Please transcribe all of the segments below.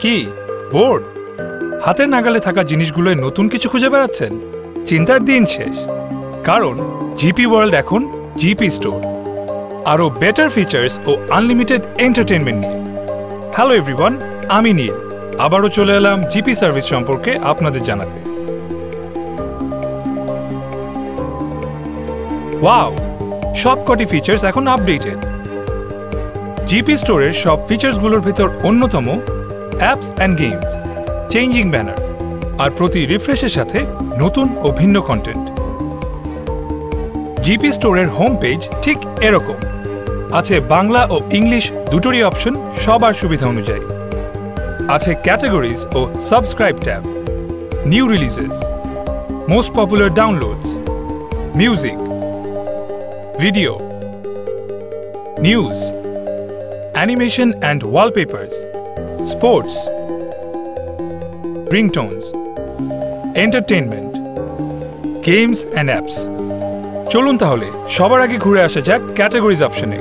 কি বোর্ড? হাতের নাগালে থাকা জিনিসগুলোয় নতুন কিছু খুঁজে বেড়াচ্ছেন? চিন্তার দিন শেষ, কারণ জিপি ওয়ার্ল্ড এখন জিপি স্টোর, আরও বেটার ফিচার্স ও আনলিমিটেড এন্টারটেনমেন্ট নিয়ে। হ্যালো এভরিওয়ান, আমি নীল আবারও চলে এলাম জিপি সার্ভিস সম্পর্কে আপনাদের জানাতে। ওয়াও, সবকটি ফিচার্স এখন আপডেটেড। জিপি স্টোরের সব ফিচার্সগুলোর ভেতর অন্যতম apps and games, changing banner, আর প্রতি রিফ্রেশের সাথে নতুন ও ভিন্ন কন্টেন্ট। জিপি স্টোরের হোম পেজ ঠিক এরকম আছে, বাংলা ও ইংলিশ দুটোরই অপশন সবার সুবিধা অনুযায়ী। আছে ক্যাটাগরিজ ও subscribe tab, new releases, most popular downloads, music, video, news, animation and wallpapers, sports, ringtones, entertainment, games and apps. চলুন তাহলে সবার আগে ঘুরে আসা যাক ক্যাটাগরিজ অপশনে।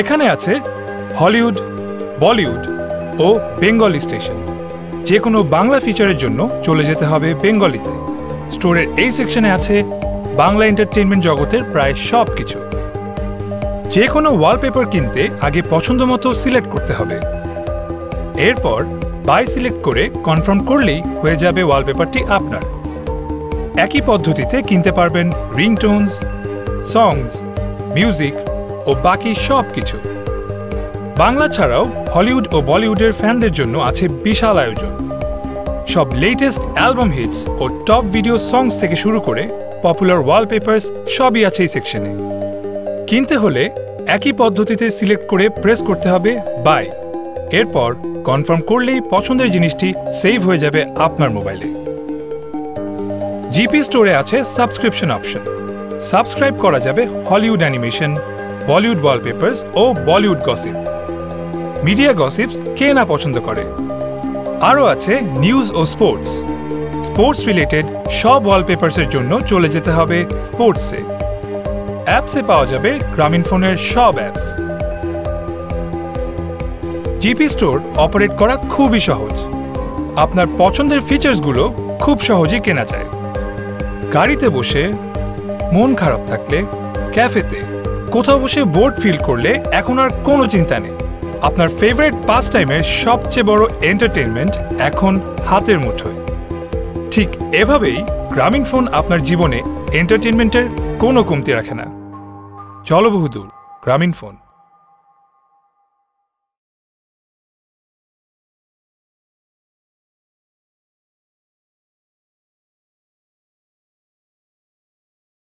এখানে আছে হলিউড, বলিউড ও বেঙ্গলি স্টেশন। যে কোনো বাংলা ফিচারের জন্য চলে যেতে হবে বেঙ্গলিতে। স্টোরের এই সেকশনে আছে বাংলা এন্টারটেনমেন্ট জগতের প্রায় সব কিছু। যে কোনো ওয়ালপেপার কিনতে আগে পছন্দ মতো সিলেক্ট করতে হবে, এরপর বাই সিলেক্ট করে কনফার্ম করলেই হয়ে যাবে ওয়ালপেপারটি আপনার। একই পদ্ধতিতে কিনতে পারবেন রিংটোনস, সংস, মিউজিক ও বাকি সব কিছু। বাংলা ছাড়াও হলিউড ও বলিউডের ফ্যানদের জন্য আছে বিশাল আয়োজন। সব লেটেস্ট অ্যালবাম হিটস ও টপ ভিডিও সংস থেকে শুরু করে পপুলার ওয়ালপেপার্স সবই আছে এই সেকশনে। কিনতে হলে একই পদ্ধতিতে সিলেক্ট করে প্রেস করতে হবে বাই, এরপর কনফার্ম করলেই পছন্দের জিনিসটি সেভ হয়ে যাবে আপনার মোবাইলে। জিপি স্টোরে আছে সাবস্ক্রিপশন অপশন। সাবস্ক্রাইব করা যাবে হলিউড অ্যানিমেশন, বলিউড ওয়ালপেপার্স ও বলিউড গসিপ। মিডিয়া গসিপস কে না পছন্দ করে। আরও আছে নিউজ ও স্পোর্টস। স্পোর্টস রিলেটেড সব ওয়ালপেপার্সের জন্য চলে যেতে হবে স্পোর্টসে। অ্যাপসে পাওয়া যাবে গ্রামীণফোনের সব অ্যাপস। জিপি স্টোর অপারেট করা খুবই সহজ। আপনার পছন্দের ফিচার্সগুলো খুব সহজেই কেনা যায়। গাড়িতে বসে, মন খারাপ থাকলে, ক্যাফেতে, কোথাও বসে বোর্ড ফিল করলে এখন আর কোনো চিন্তা নেই। আপনার ফেভারিট পাস টাইমের সবচেয়ে বড় এন্টারটেনমেন্ট এখন হাতের মুঠোয়। ঠিক এভাবেই গ্রামীণফোন আপনার জীবনে এন্টারটেনমেন্টের কোনো কমতি রাখে না। চলো বহুদূর, গ্রামীণফোন।